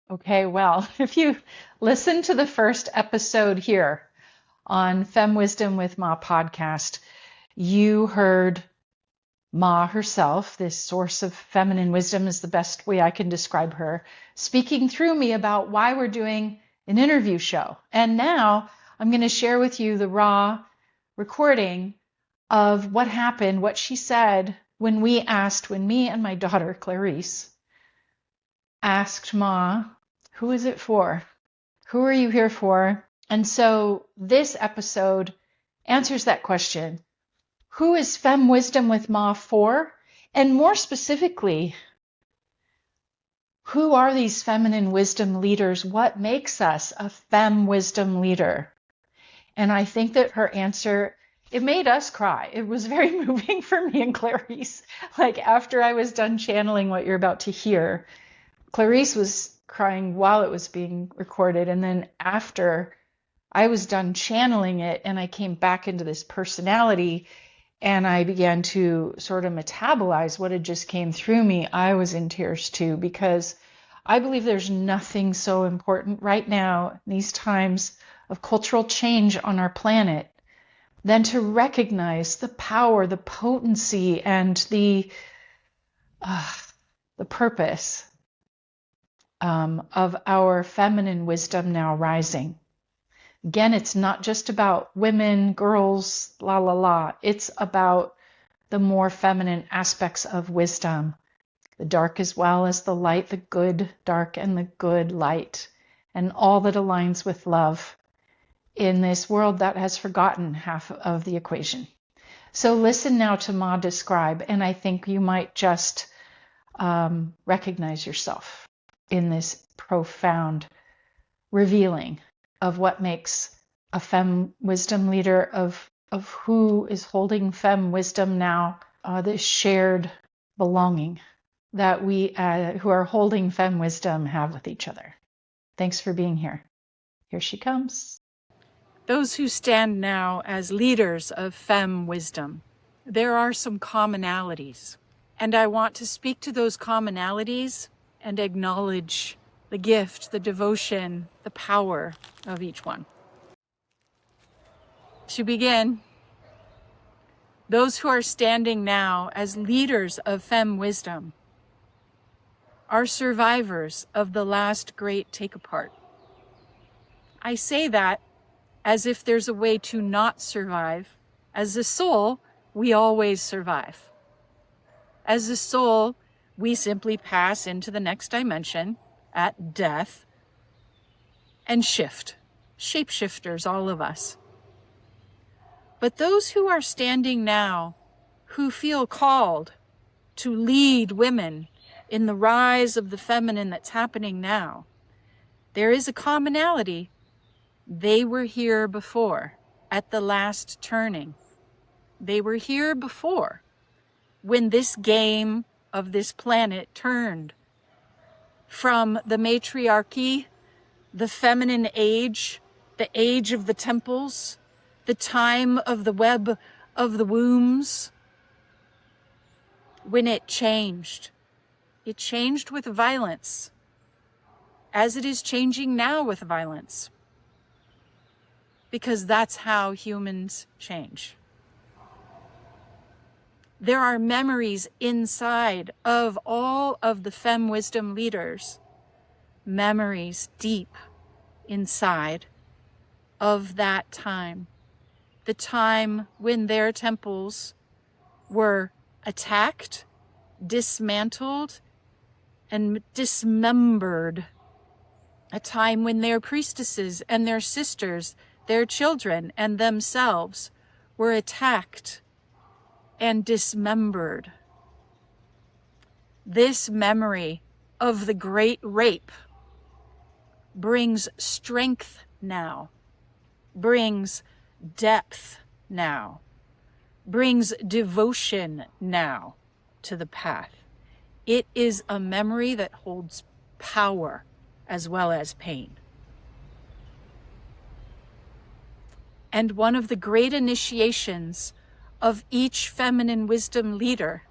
Okay, well, if you listen to the first episode here on FemWisdom with Ma podcast, you heard Ma herself, this source of feminine wisdom is the best way I can describe her, speaking through me about why we're doing an interview show. And now I'm going to share with you the raw recording of what happened, what she said when me and my daughter, Clarise, asked Ma, who is it for? Who are you here for? And so this episode answers that question. Who is FemWisdom with Ma for? And more specifically, who are these feminine wisdom leaders? What makes us a FemWisdom leader? And I think that her answer, it made us cry. It was very moving for me and Clarice. Like after I was done channeling what you're about to hear, Clarice was crying while it was being recorded. And then after I was done channeling it and I came back into this personality and I began to sort of metabolize what had just came through me, I was in tears too, because I believe there's nothing so important right now in these times of cultural change on our planet than to recognize the power, the potency, and the purpose of our feminine wisdom now rising. Again, it's not just about women, girls, la la la. It's about the more feminine aspects of wisdom, the dark as well as the light, the good dark and the good light, and all that aligns with love in this world that has forgotten half of the equation. So listen now to Ma describe, and I think you might just recognize yourself in this profound revealing of what makes a fem wisdom leader, of who is holding fem wisdom now, this shared belonging that we who are holding fem wisdom have with each other. Thanks for being here. Here she comes. Those who stand now as leaders of fem wisdom, there are some commonalities, and I want to speak to those commonalities and acknowledge the gift, the devotion, the power of each one. To begin, those who are standing now as leaders of fem wisdom are survivors of the last great take-apart. I say that as if there's a way to not survive. As a soul, we always survive. As a soul, we simply pass into the next dimension at death and shift. Shapeshifters, all of us. But those who are standing now, who feel called to lead women in the rise of the feminine that's happening now, there is a commonality. They were here before at the last turning. They were here before when this game of this planet turned from the matriarchy, the feminine age, the age of the temples, the time of the web of the wombs. When it changed with violence, as it is changing now with violence, because that's how humans change. There are memories inside of all of the fem wisdom leaders, memories deep inside of that time, the time when their temples were attacked, dismantled, and dismembered, a time when their priestesses and their sisters, their children and themselves were attacked and dismembered. This memory of the great rape brings strength now, brings depth now, brings devotion now to the path. It is a memory that holds power as well as pain. And one of the great initiations of each feminine wisdom leader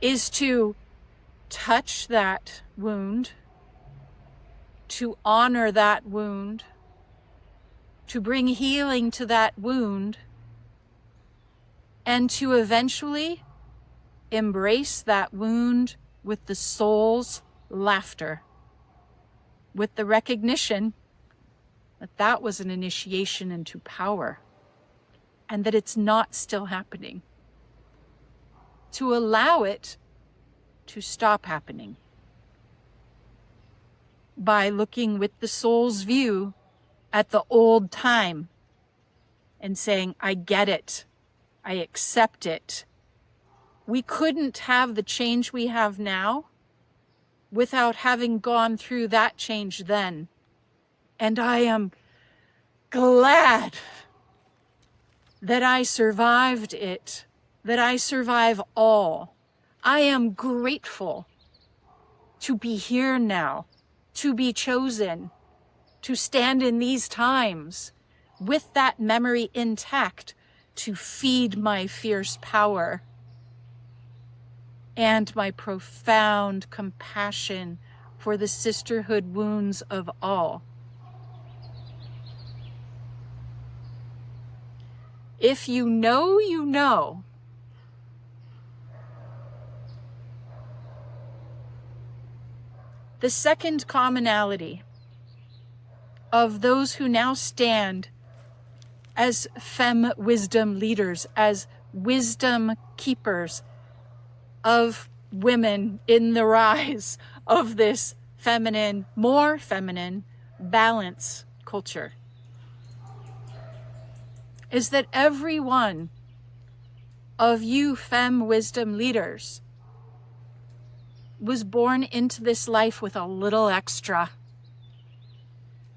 is to touch that wound, to honor that wound, to bring healing to that wound, and to eventually embrace that wound with the soul's laughter, with the recognition that that was an initiation into power and that it's not still happening. To allow it to stop happening by looking with the soul's view at the old time and saying, I get it, I accept it. We couldn't have the change we have now without having gone through that change then. And I am glad that I survived it, that I survive all. I am grateful to be here now, to be chosen, to stand in these times with that memory intact, to feed my fierce power and my profound compassion for the sisterhood wounds of all. If you know, you know. The second commonality of those who now stand as FemWisdom leaders, as wisdom keepers of women in the rise of this feminine, more feminine balance culture, is that every one of you FemWisdom leaders was born into this life with a little extra,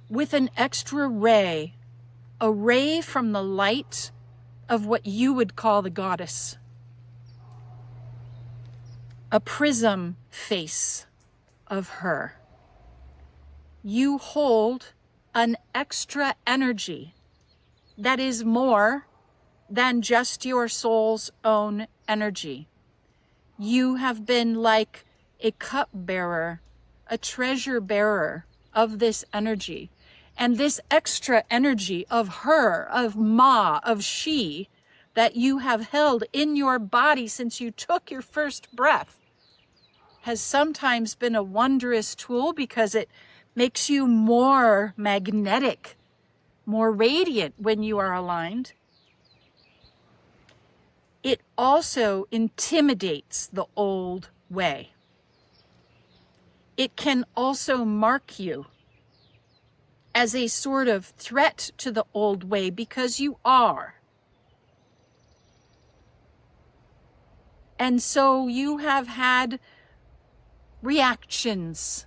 with an extra ray, a ray from the light of what you would call the goddess, a prism face of her. You hold an extra energy that is more than just your soul's own energy. You have been like a cup bearer, a treasure bearer of this energy. And this extra energy of her, of Ma, of she, that you have held in your body since you took your first breath, has sometimes been a wondrous tool because it makes you more magnetic, more radiant when you are aligned. It also intimidates the old way. It can also mark you as a sort of threat to the old way because you are. And so you have had reactions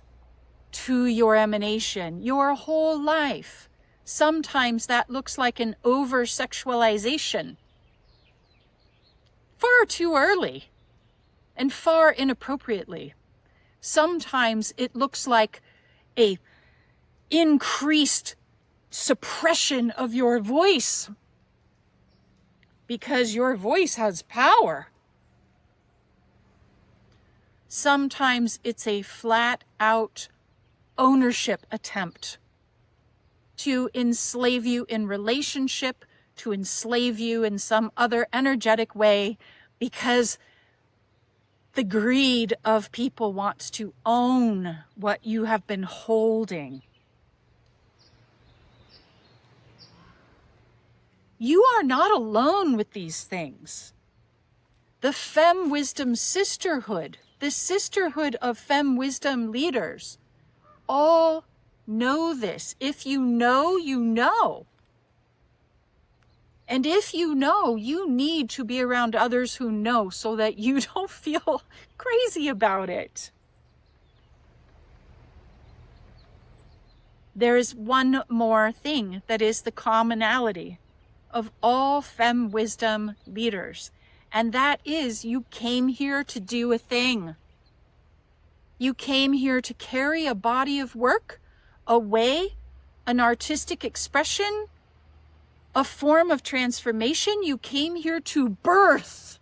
to your emanation your whole life. Sometimes that looks like an over-sexualization, far too early and far inappropriately. Sometimes it looks like a increased suppression of your voice because your voice has power. Sometimes it's a flat out ownership attempt to enslave you in relationship, to enslave you in some other energetic way, because the greed of people wants to own what you have been holding. You are not alone with these things. The FemWisdom sisterhood, the sisterhood of FemWisdom leaders, all know this. If you know, you know. And if you know, you need to be around others who know so that you don't feel crazy about it. There is one more thing that is the commonality of all FemWisdom leaders, and that is you came here to do a thing. You came here to carry a body of work, a way, an artistic expression, a form of transformation. You came here to birth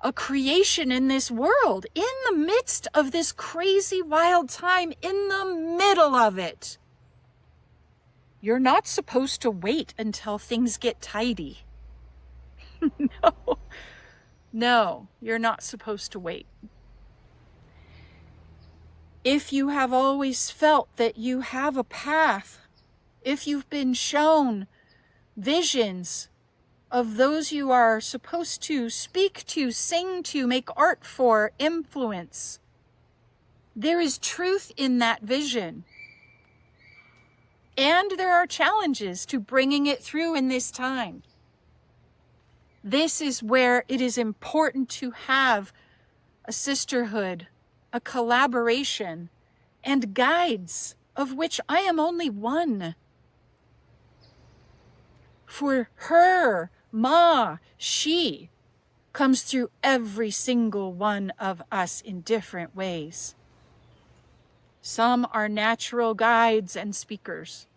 a creation in this world, in the midst of this crazy wild time, in the middle of it. You're not supposed to wait until things get tidy. No, you're not supposed to wait. If you have always felt that you have a path, if you've been shown visions of those you are supposed to speak to, sing to, make art for, influence, there is truth in that vision. And there are challenges to bringing it through in this time. This is where it is important to have a sisterhood, a collaboration, and guides, of which I am only one. For her, Ma, she comes through every single one of us in different ways. Some are natural guides and speakers,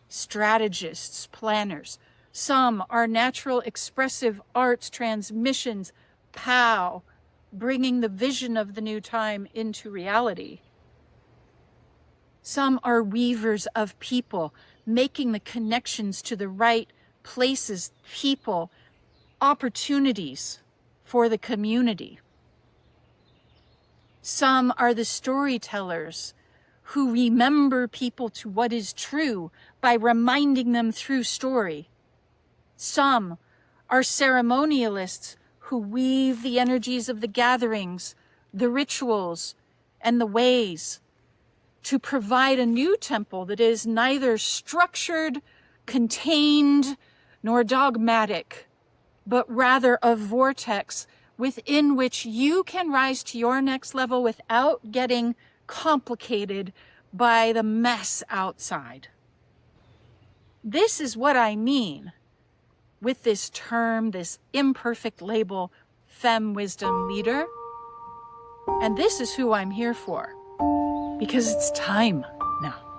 strategists, planners. Some are natural expressive arts transmissions, POW, bringing the vision of the new time into reality. Some are weavers of people, making the connections to the right places, people, opportunities for the community. Some are the storytellers who remember people to what is true by reminding them through story. Some are ceremonialists who weave the energies of the gatherings, the rituals, and the ways to provide a new temple that is neither structured, contained, nor dogmatic, but rather a vortex within which you can rise to your next level without getting complicated by the mess outside. This is what I mean with this term, this imperfect label, FemWisdom Leader. And this is who I'm here for, because it's time now.